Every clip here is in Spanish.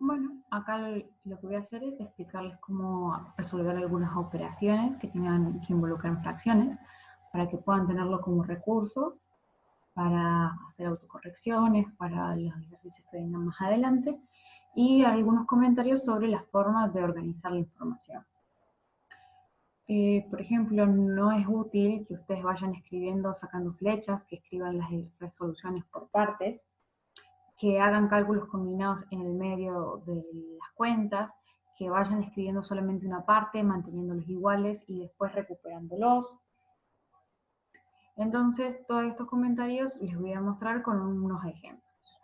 Bueno, acá lo que voy a hacer es explicarles cómo resolver algunas operaciones que tengan que involucrar fracciones para que puedan tenerlo como recurso para hacer autocorrecciones, para los ejercicios que vengan más adelante, y algunos comentarios sobre las formas de organizar la información. Por ejemplo, no es útil que ustedes vayan escribiendo, sacando flechas, que escriban las resoluciones por partes, que hagan cálculos combinados en el medio de las cuentas, que vayan escribiendo solamente una parte, manteniéndolos iguales y después recuperándolos. Entonces, todos estos comentarios les voy a mostrar con unos ejemplos.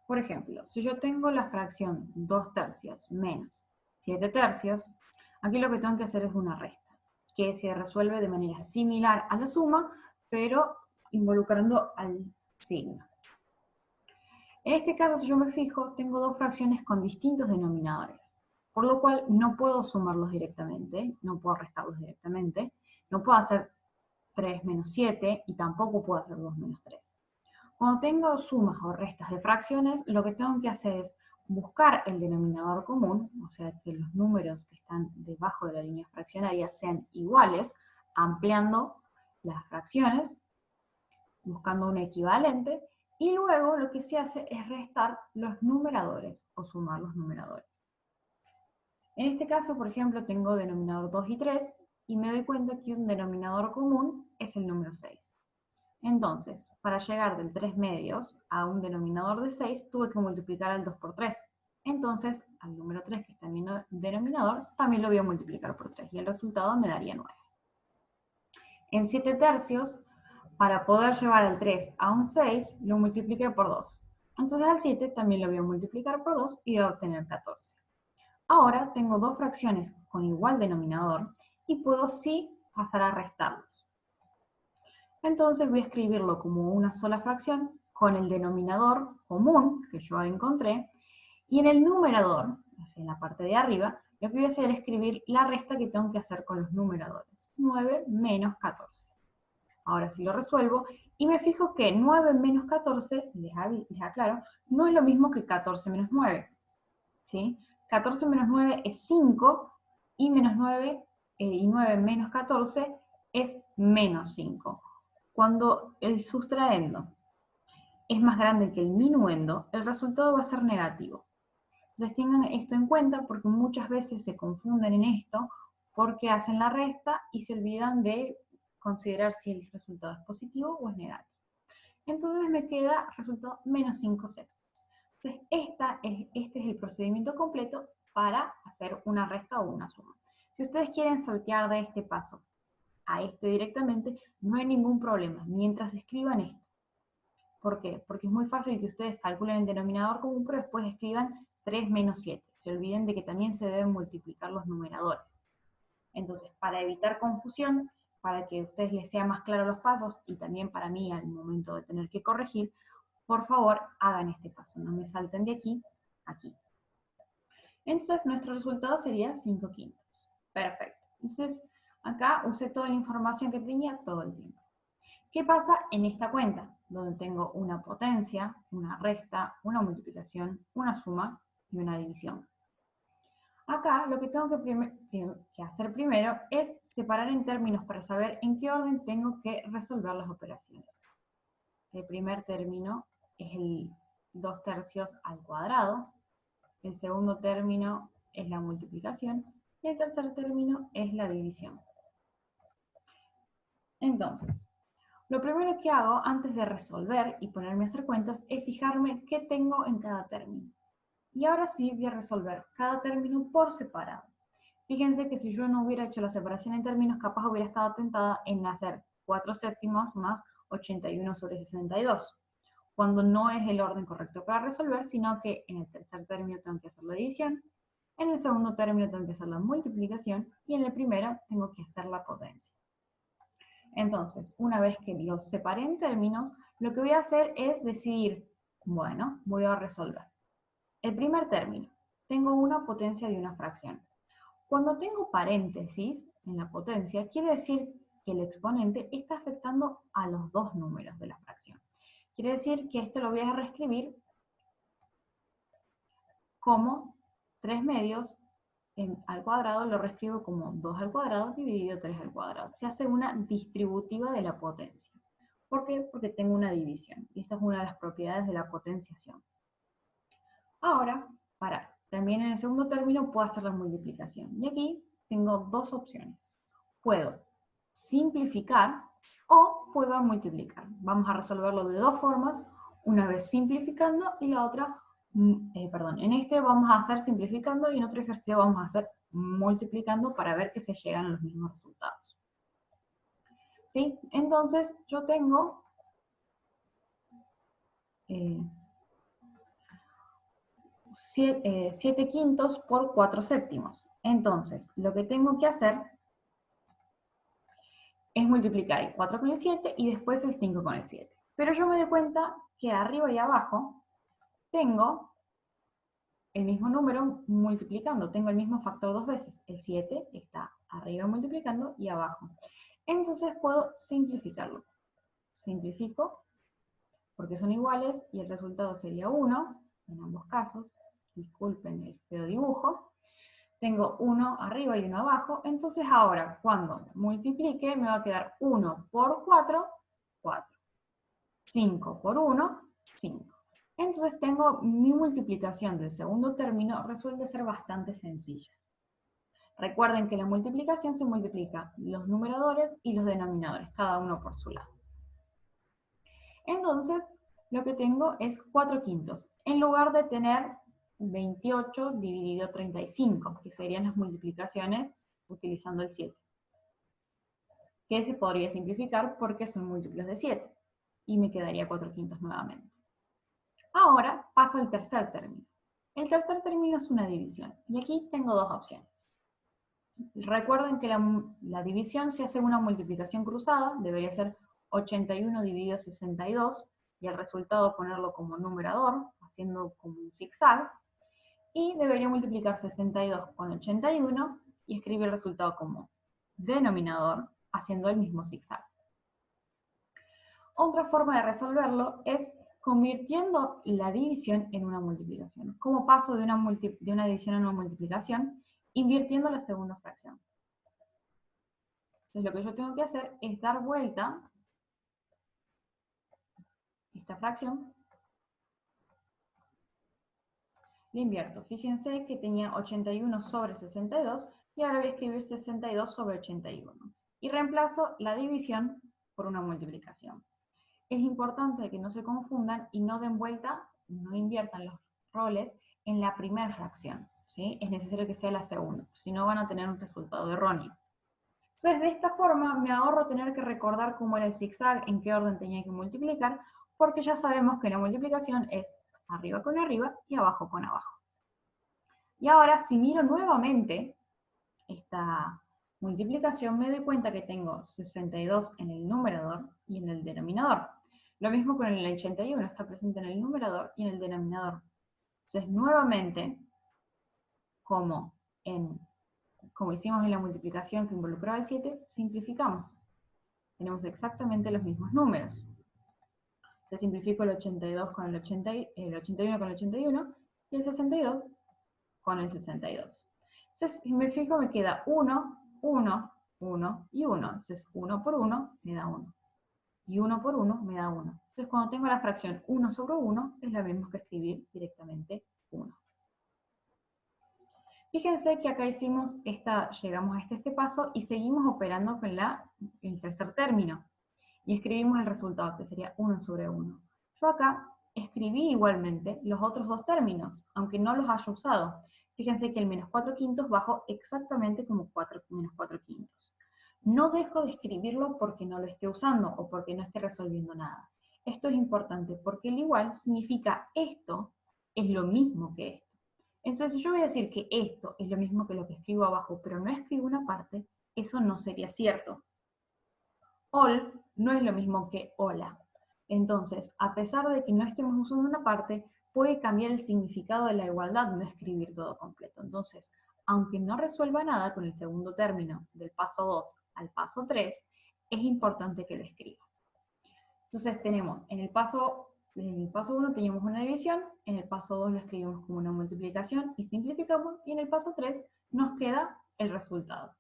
Por ejemplo, si yo tengo la fracción 2 tercios menos 7 tercios, aquí lo que tengo que hacer es una resta, que se resuelve de manera similar a la suma, pero involucrando al signo. En este caso, si yo me fijo, tengo dos fracciones con distintos denominadores, por lo cual no puedo sumarlos directamente, no puedo restarlos directamente, no puedo hacer 3 menos 7 y tampoco puedo hacer 2 menos 3. Cuando tengo sumas o restas de fracciones, lo que tengo que hacer es buscar el denominador común, o sea, que los números que están debajo de la línea fraccionaria sean iguales, ampliando las fracciones, buscando un equivalente, y luego lo que se hace es restar los numeradores o sumar los numeradores. En este caso, por ejemplo, tengo denominador 2 y 3, y me doy cuenta que un denominador común es el número 6. Entonces, para llegar del 3 medios a un denominador de 6, tuve que multiplicar el 2 por 3. Entonces, al número 3 que está en mi denominador, también lo voy a multiplicar por 3, y el resultado me daría 9. En 7 tercios, para poder llevar al 3 a un 6, lo multipliqué por 2. Entonces al 7 también lo voy a multiplicar por 2 y voy a obtener 14. Ahora tengo dos fracciones con igual denominador y puedo sí pasar a restarlos. Entonces voy a escribirlo como una sola fracción con el denominador común que yo encontré, y en el numerador, en la parte de arriba, lo que voy a hacer es escribir la resta que tengo que hacer con los numeradores. 9 menos 14. Ahora sí lo resuelvo y me fijo que 9 menos 14, les aclaro, no es lo mismo que 14 menos 9. ¿Sí? 14 menos 9 es 5 y, menos 9, y 9 menos 14 es menos 5. Cuando el sustraendo es más grande que el minuendo, el resultado va a ser negativo. Entonces tengan esto en cuenta porque muchas veces se confunden en esto porque hacen la resta y se olvidan de considerar si el resultado es positivo o es negativo. Entonces me queda resultado menos 5 sextos. Entonces este es el procedimiento completo para hacer una resta o una suma. Si ustedes quieren saltear de este paso a este directamente, no hay ningún problema, mientras escriban esto. ¿Por qué? Porque es muy fácil que ustedes calculen el denominador común, pero después escriban 3 menos 7. Se olviden de que también se deben multiplicar los numeradores. Entonces, para evitar confusión, para que a ustedes les sea más claro los pasos, y también para mí al momento de tener que corregir, por favor, hagan este paso. No me salten de aquí a aquí. Entonces, nuestro resultado sería 5 quintos. Perfecto. Entonces, acá usé toda la información que tenía todo el tiempo. ¿Qué pasa en esta cuenta? Donde tengo una potencia, una resta, una multiplicación, una suma y una división. Acá lo que tengo que hacer primero es separar en términos para saber en qué orden tengo que resolver las operaciones. El primer término es el 2 tercios al cuadrado, el segundo término es la multiplicación y el tercer término es la división. Entonces, lo primero que hago antes de resolver y ponerme a hacer cuentas es fijarme qué tengo en cada término. Y ahora sí voy a resolver cada término por separado. Fíjense que si yo no hubiera hecho la separación en términos, capaz hubiera estado tentada en hacer 4 séptimos más 81 sobre 62, cuando no es el orden correcto para resolver, sino que en el tercer término tengo que hacer la división, en el segundo término tengo que hacer la multiplicación y en el primero tengo que hacer la potencia. Entonces, una vez que los separé en términos, lo que voy a hacer es decidir, bueno, voy a resolver. El primer término, tengo una potencia de una fracción. Cuando tengo paréntesis en la potencia, quiere decir que el exponente está afectando a los dos números de la fracción. Quiere decir que esto lo voy a reescribir como 3 medios al cuadrado, lo reescribo como 2 al cuadrado dividido 3 al cuadrado. Se hace una distributiva de la potencia. ¿Por qué? Porque tengo una división. Y esta es una de las propiedades de la potenciación. Ahora, también en el segundo término puedo hacer la multiplicación. Y aquí tengo dos opciones. Puedo simplificar o puedo multiplicar. Vamos a resolverlo de dos formas, una vez simplificando y la otra, en este vamos a hacer simplificando y en otro ejercicio vamos a hacer multiplicando para ver que se llegan a los mismos resultados. ¿Sí? Entonces yo tengo 7 quintos por 4 séptimos. Entonces, lo que tengo que hacer es multiplicar el 4 con el 7 y después el 5 con el 7. Pero yo me doy cuenta que arriba y abajo tengo el mismo número multiplicando. Tengo el mismo factor dos veces. El 7 está arriba multiplicando y abajo. Entonces puedo simplificarlo. Simplifico porque son iguales y el resultado sería 1 en ambos casos. Disculpen el feo dibujo. Tengo 1 arriba y 1 abajo, entonces ahora cuando multiplique me va a quedar 1 por 4, 4. 5 por 1, 5. Entonces tengo mi multiplicación del segundo término, resuelve ser bastante sencilla. Recuerden que la multiplicación se multiplica los numeradores y los denominadores, cada uno por su lado. Entonces, lo que tengo es 4 quintos. En lugar de tener 28 dividido 35, que serían las multiplicaciones utilizando el 7. Que se podría simplificar porque son múltiplos de 7. Y me quedaría 4 quintos nuevamente. Ahora paso al tercer término. El tercer término es una división. Y aquí tengo dos opciones. Recuerden que la división se hace una multiplicación cruzada. Debería ser 81 dividido 62. Y el resultado ponerlo como numerador, haciendo como un zigzag. Y debería multiplicar 62 con 81 y escribir el resultado como denominador, haciendo el mismo zigzag. Otra forma de resolverlo es convirtiendo la división en una multiplicación. ¿Cómo paso de una división a una multiplicación? Invirtiendo la segunda fracción. Entonces lo que yo tengo que hacer es dar vuelta esta fracción. Le invierto. Fíjense que tenía 81 sobre 62 y ahora voy a escribir 62 sobre 81. Y reemplazo la división por una multiplicación. Es importante que no se confundan y no den vuelta, no inviertan los roles en la primera fracción. ¿Sí? Es necesario que sea la segunda, si no van a tener un resultado erróneo. Entonces, de esta forma me ahorro tener que recordar cómo era el zigzag, en qué orden tenía que multiplicar, porque ya sabemos que la multiplicación es arriba con arriba y abajo con abajo. Y ahora, si miro nuevamente esta multiplicación, me doy cuenta que tengo 62 en el numerador y en el denominador. Lo mismo con el 81, está presente en el numerador y en el denominador. Entonces, nuevamente, como hicimos en la multiplicación que involucraba el 7, simplificamos. Tenemos exactamente los mismos números. Se simplificó el 82 con el 81 con el 81 y el 62 con el 62. Entonces, si me fijo, me queda 1, 1, 1 y 1. Entonces, 1 por 1 me da 1. Y 1 por 1 me da 1. Entonces, cuando tengo la fracción 1 sobre 1, es lo mismo que escribir directamente 1. Fíjense que acá llegamos a este paso y seguimos operando con el tercer término. Y escribimos el resultado, que sería 1 sobre 1. Yo acá escribí igualmente los otros dos términos, aunque no los haya usado. Fíjense que el menos 4 quintos bajó exactamente como menos 4 quintos. No dejo de escribirlo porque no lo esté usando o porque no esté resolviendo nada. Esto es importante porque el igual significa esto es lo mismo que esto. Entonces, si yo voy a decir que esto es lo mismo que lo que escribo abajo, pero no escribo una parte, eso no sería cierto. All no es lo mismo que hola. Entonces, a pesar de que no estemos usando una parte, puede cambiar el significado de la igualdad no escribir todo completo. Entonces, aunque no resuelva nada con el segundo término del paso 2 al paso 3, es importante que lo escriba. Entonces tenemos en el paso En el paso 1 teníamos una división, en el paso 2 lo escribimos como una multiplicación y simplificamos, y en el paso 3 nos queda el resultado.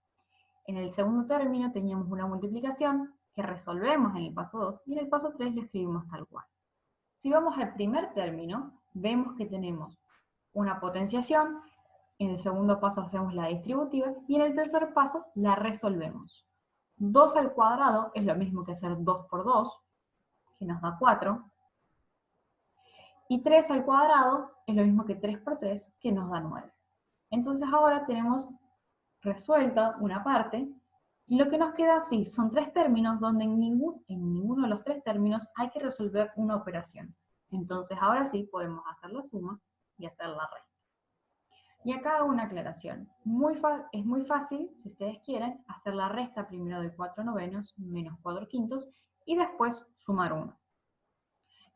En el segundo término teníamos una multiplicación que resolvemos en el paso 2 y en el paso 3 lo escribimos tal cual. Si vamos al primer término, vemos que tenemos una potenciación, en el segundo paso hacemos la distributiva y en el tercer paso la resolvemos. 2 al cuadrado es lo mismo que hacer 2 por 2, que nos da 4. Y 3 al cuadrado es lo mismo que 3 por 3, que nos da 9. Entonces ahora tenemos resuelta una parte, y lo que nos queda así son 3 términos donde en ninguno de los 3 términos hay que resolver una operación. Entonces ahora sí podemos hacer la suma y hacer la resta. Y acá hago una aclaración. Es muy fácil, si ustedes quieren, hacer la resta primero de 4 novenos menos 4 quintos y después sumar 1.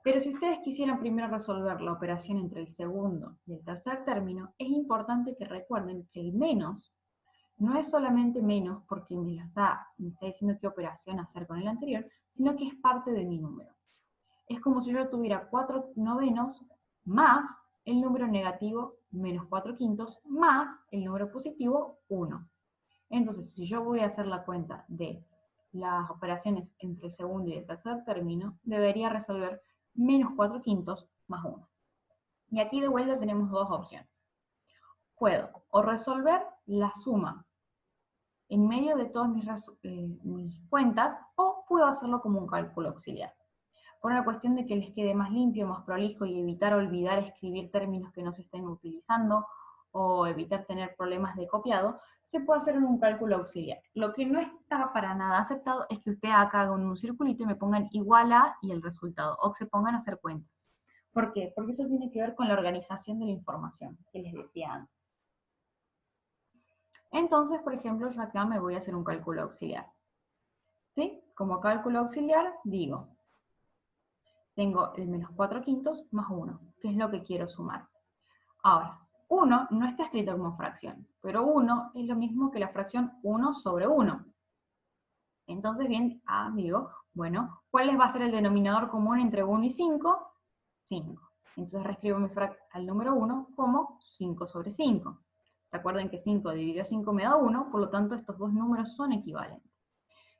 Pero si ustedes quisieran primero resolver la operación entre el segundo y el tercer término, es importante que recuerden que el menos no es solamente menos porque me está diciendo qué operación hacer con el anterior, sino que es parte de mi número. Es como si yo tuviera 4 novenos más el número negativo menos 4 quintos más el número positivo 1. Entonces, si yo voy a hacer la cuenta de las operaciones entre el segundo y el tercer término, debería resolver menos 4 quintos más 1. Y aquí de vuelta tenemos dos opciones. Puedo o resolver la suma en medio de todas mis cuentas, o puedo hacerlo como un cálculo auxiliar. Por una cuestión de que les quede más limpio, más prolijo y evitar olvidar escribir términos que no se estén utilizando o evitar tener problemas de copiado, se puede hacer en un cálculo auxiliar. Lo que no está para nada aceptado es que ustedes acá hagan un circulito y me pongan igual a y el resultado, o que se pongan a hacer cuentas. ¿Por qué? Porque eso tiene que ver con la organización de la información que les decía antes. Entonces, por ejemplo, yo acá me voy a hacer un cálculo auxiliar. ¿Sí? Como cálculo auxiliar, digo, tengo el menos 4 quintos más 1, que es lo que quiero sumar. Ahora, 1 no está escrito como fracción, pero 1 es lo mismo que la fracción 1 sobre 1. Entonces, bien, digo, bueno, ¿cuál va a ser el denominador común entre 1 y 5? 5. Entonces reescribo al número 1 como 5 sobre 5. Recuerden que 5 dividido 5 me da 1, por lo tanto estos dos números son equivalentes.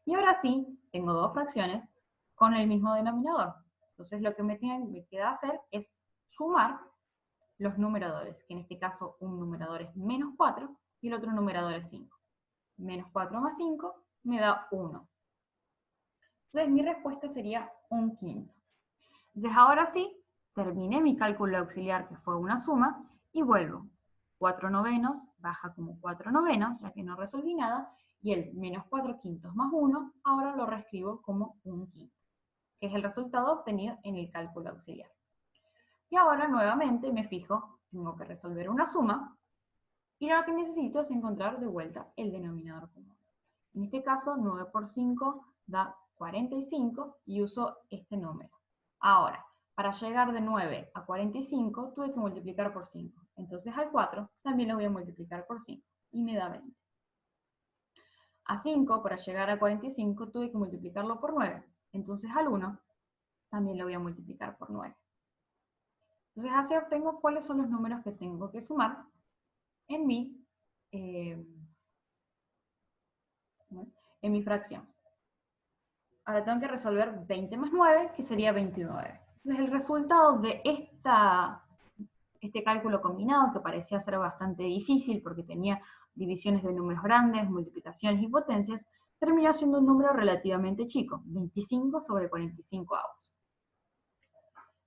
Y ahora sí, tengo dos fracciones con el mismo denominador. Entonces lo que me queda hacer es sumar los numeradores, que en este caso un numerador es menos 4 y el otro numerador es 5. Menos 4 más 5 me da 1. Entonces mi respuesta sería 1/5. Entonces ahora sí, terminé mi cálculo auxiliar, que fue una suma, y vuelvo. 4 novenos baja como 4 novenos, ya que no resolví nada, y el menos 4 quintos más 1, ahora lo reescribo como 1/5, que es el resultado obtenido en el cálculo auxiliar. Y ahora nuevamente me fijo, tengo que resolver una suma, y lo que necesito es encontrar de vuelta el denominador común. En este caso, 9 por 5 da 45 y uso este número. Ahora, para llegar de 9 a 45 tuve que multiplicar por 5. Entonces al 4 también lo voy a multiplicar por 5 y me da 20. A 5, para llegar a 45, tuve que multiplicarlo por 9. Entonces al 1 también lo voy a multiplicar por 9. Entonces así obtengo cuáles son los números que tengo que sumar en mi fracción. Ahora tengo que resolver 20 más 9, que sería 29. Entonces el resultado de este cálculo combinado, que parecía ser bastante difícil porque tenía divisiones de números grandes, multiplicaciones y potencias, terminó siendo un número relativamente chico, 25 sobre 45 avos.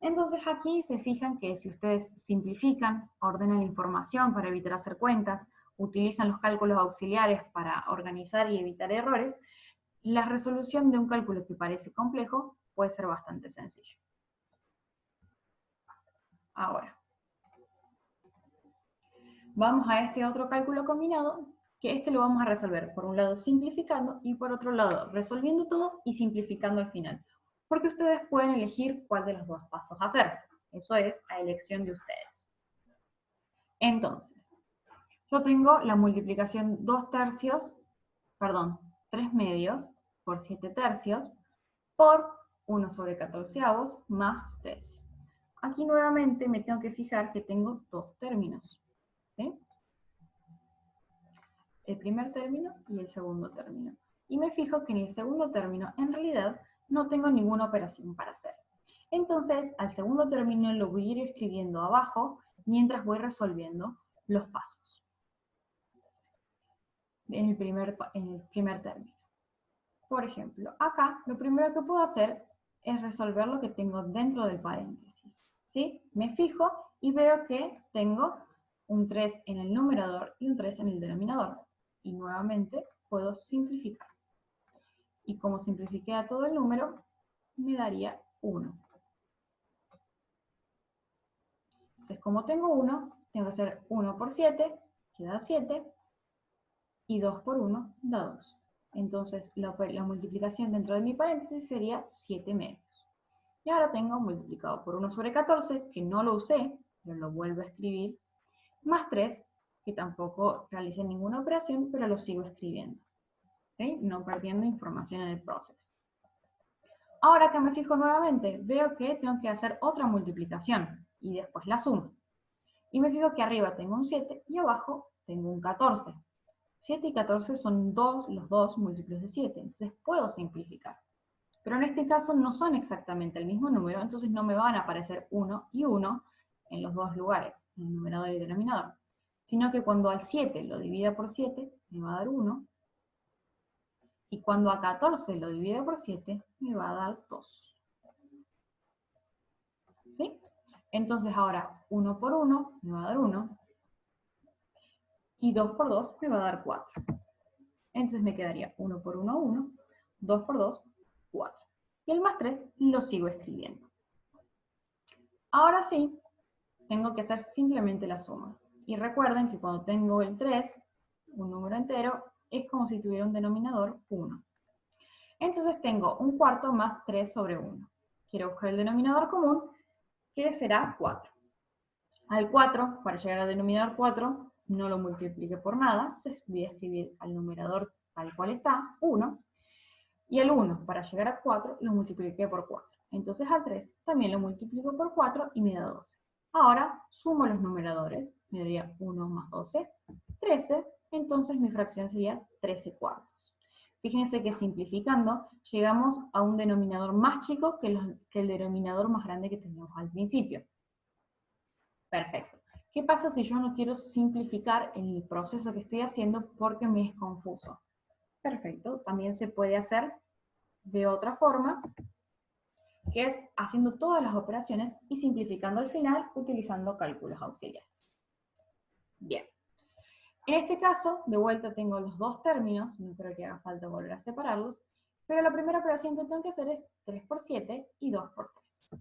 Entonces aquí se fijan que si ustedes simplifican, ordenan la información para evitar hacer cuentas, utilizan los cálculos auxiliares para organizar y evitar errores, la resolución de un cálculo que parece complejo puede ser bastante sencillo. Ahora, vamos a este otro cálculo combinado, que este lo vamos a resolver por un lado simplificando y por otro lado resolviendo todo y simplificando al final. Porque ustedes pueden elegir cuál de los dos pasos hacer. Eso es a elección de ustedes. Entonces, yo tengo la multiplicación 3 medios por 7 tercios por 1 sobre 14avos más 3. Aquí nuevamente me tengo que fijar que tengo dos términos, ¿sí? El primer término y el segundo término. Y me fijo que en el segundo término, en realidad, no tengo ninguna operación para hacer. Entonces, al segundo término lo voy a ir escribiendo abajo mientras voy resolviendo los pasos en el primer término. Por ejemplo, acá lo primero que puedo hacer es resolver lo que tengo dentro del paréntesis, ¿sí? Me fijo y veo que tengo un 3 en el numerador y un 3 en el denominador. Y nuevamente puedo simplificar. Y como simplifiqué a todo el número, me daría 1. Entonces, como tengo 1, tengo que hacer 1 por 7, que da 7, y 2 por 1 da 2. Entonces, la multiplicación dentro de mi paréntesis sería 7 medios. Y ahora tengo multiplicado por 1 sobre 14, que no lo usé, pero lo vuelvo a escribir, más 3, que tampoco realicé ninguna operación, pero lo sigo escribiendo, ¿sí? No perdiendo información en el proceso. Ahora que me fijo nuevamente, veo que tengo que hacer otra multiplicación, y después la suma. Y me fijo que arriba tengo un 7 y abajo tengo un 14. 7 y 14 son los dos múltiplos de 7, entonces puedo simplificar. Pero en este caso no son exactamente el mismo número, entonces no me van a aparecer 1 y 1 en los dos lugares, en el numerador y el denominador. Sino que cuando al 7 lo divida por 7, me va a dar 1. Y cuando a 14 lo divida por 7, me va a dar 2. ¿Sí? Entonces ahora 1 por 1 me va a dar 1. Y 2 por 2 me va a dar 4. Entonces me quedaría 1 por 1, 1. 2 por 2, 4. Y el más 3 lo sigo escribiendo. Ahora sí, tengo que hacer simplemente la suma. Y recuerden que cuando tengo el 3, un número entero, es como si tuviera un denominador 1. Entonces tengo un cuarto más 3 sobre 1. Quiero buscar el denominador común, que será 4. Al 4, para llegar al denominador 4, no lo multiplique por nada, voy a escribir al numerador tal cual está, 1. Y el 1, para llegar a 4, lo multipliqué por 4. Entonces al 3 también lo multiplico por 4 y me da 12. Ahora sumo los numeradores, me daría 1 más 12, 13, entonces mi fracción sería 13 cuartos. Fíjense que simplificando, llegamos a un denominador más chico que el denominador más grande que teníamos al principio. Perfecto. ¿Qué pasa si yo no quiero simplificar el proceso que estoy haciendo porque me es confuso? Perfecto, también se puede hacer de otra forma, que es haciendo todas las operaciones y simplificando al final utilizando cálculos auxiliares. Bien. En este caso, de vuelta tengo los dos términos, no creo que haga falta volver a separarlos, pero la primera operación que tengo que hacer es 3 por 7 y 2 por 3.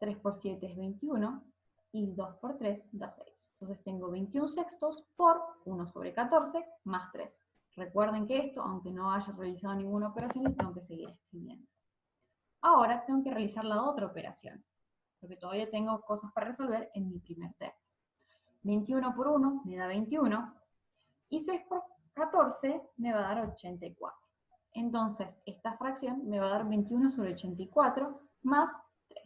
3 por 7 es 21 y 2 por 3 da 6. Entonces tengo 21 sextos por 1 sobre 14 más 3. Recuerden que esto, aunque no haya realizado ninguna operación, lo tengo que seguir escribiendo. Ahora tengo que realizar la otra operación, porque todavía tengo cosas para resolver en mi primer término. 21 por 1 me da 21, y 6 por 14 me va a dar 84. Entonces, esta fracción me va a dar 21 sobre 84 más 3.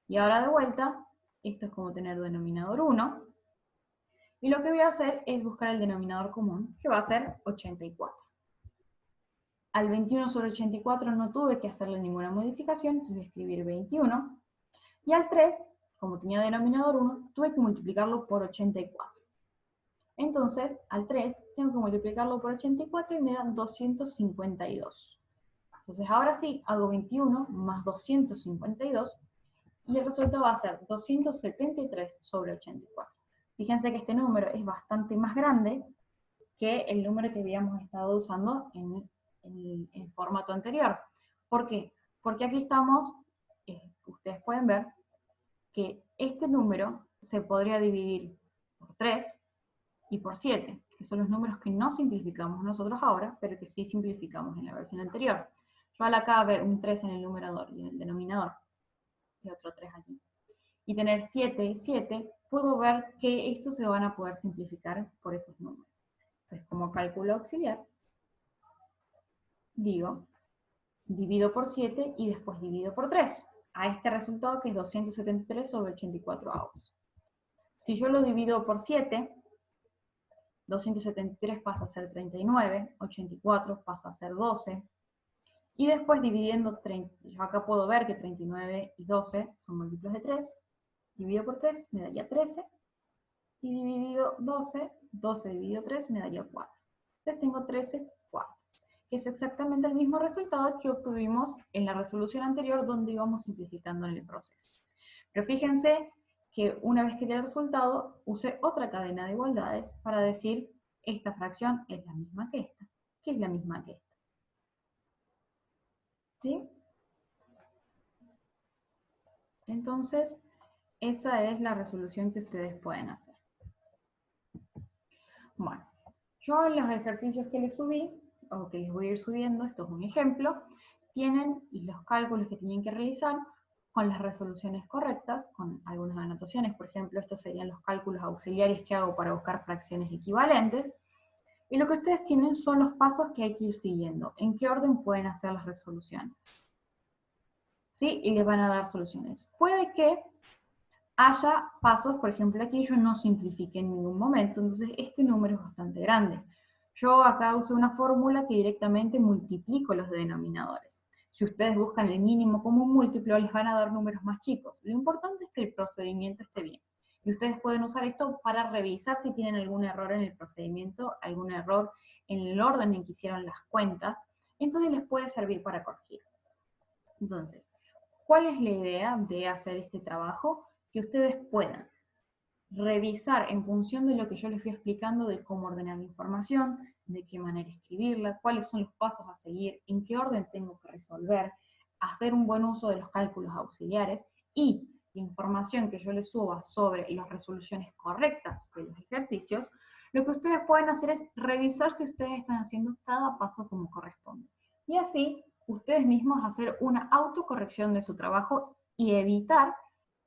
Y ahora de vuelta, esto es como tener denominador 1, y lo que voy a hacer es buscar el denominador común, que va a ser 84. Al 21 sobre 84 no tuve que hacerle ninguna modificación, entonces voy a escribir 21. Y al 3, como tenía denominador 1, tuve que multiplicarlo por 84. Entonces, al 3, tengo que multiplicarlo por 84 y me da 252. Entonces, ahora sí, hago 21 más 252 y el resultado va a ser 273 sobre 84. Fíjense que este número es bastante más grande que el número que habíamos estado usando en el formato anterior. ¿Por qué? Porque aquí estamos, ustedes pueden ver que este número se podría dividir por 3 y por 7, que son los números que no simplificamos nosotros ahora, pero que sí simplificamos en la versión anterior. Yo al acá ver un 3 en el numerador y en el denominador, y otro 3 aquí, y tener 7 y 7, puedo ver que estos se van a poder simplificar por esos números. Entonces, como cálculo auxiliar, digo divido por 7 y después divido por 3. A este resultado que es 273 sobre 84 avos. Si yo lo divido por 7, 273 pasa a ser 39, 84 pasa a ser 12, y después dividiendo, yo acá puedo ver que 39 y 12 son múltiplos de 3, dividido por 3 me daría 13, y dividido 12, 12 dividido 3 me daría 4. Entonces tengo 13 cuartos, que es exactamente el mismo resultado que obtuvimos en la resolución anterior donde íbamos simplificando en el proceso. Pero fíjense que una vez que ya el resultado, usé otra cadena de igualdades para decir esta fracción es la misma que esta, que es la misma que esta. ¿Sí? Entonces, esa es la resolución que ustedes pueden hacer. Bueno, yo en los ejercicios que les subí, o que les voy a ir subiendo, esto es un ejemplo, tienen los cálculos que tienen que realizar con las resoluciones correctas, con algunas anotaciones. Por ejemplo, estos serían los cálculos auxiliares que hago para buscar fracciones equivalentes. Y lo que ustedes tienen son los pasos que hay que ir siguiendo. ¿En qué orden pueden hacer las resoluciones? ¿Sí? Y les van a dar soluciones. Puede que haya pasos, por ejemplo, aquí yo no simplifique en ningún momento, entonces este número es bastante grande. Yo acá uso una fórmula que directamente multiplico los denominadores. Si ustedes buscan el mínimo común múltiplo, les van a dar números más chicos. Lo importante es que el procedimiento esté bien. Y ustedes pueden usar esto para revisar si tienen algún error en el procedimiento, algún error en el orden en que hicieron las cuentas. Entonces les puede servir para corregir. Entonces, ¿cuál es la idea de hacer este trabajo? Que ustedes puedan revisar en función de lo que yo les fui explicando de cómo ordenar la información, de qué manera escribirla, cuáles son los pasos a seguir, en qué orden tengo que resolver, hacer un buen uso de los cálculos auxiliares y la información que yo les suba sobre las resoluciones correctas de los ejercicios, lo que ustedes pueden hacer es revisar si ustedes están haciendo cada paso como corresponde. Y así, ustedes mismos hacer una autocorrección de su trabajo y evitar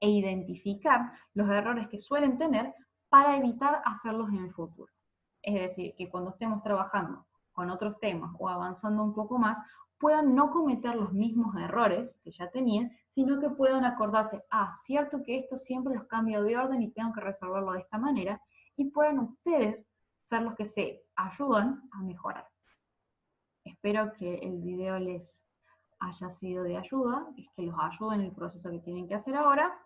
e identificar los errores que suelen tener para evitar hacerlos en el futuro. Es decir, que cuando estemos trabajando con otros temas o avanzando un poco más, puedan no cometer los mismos errores que ya tenían, sino que puedan acordarse, cierto que esto siempre los cambio de orden y tengo que resolverlo de esta manera, y pueden ustedes ser los que se ayudan a mejorar. Espero que el video les haya sido de ayuda, que los ayude en el proceso que tienen que hacer ahora,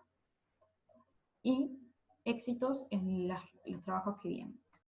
y éxitos en los trabajos que vienen.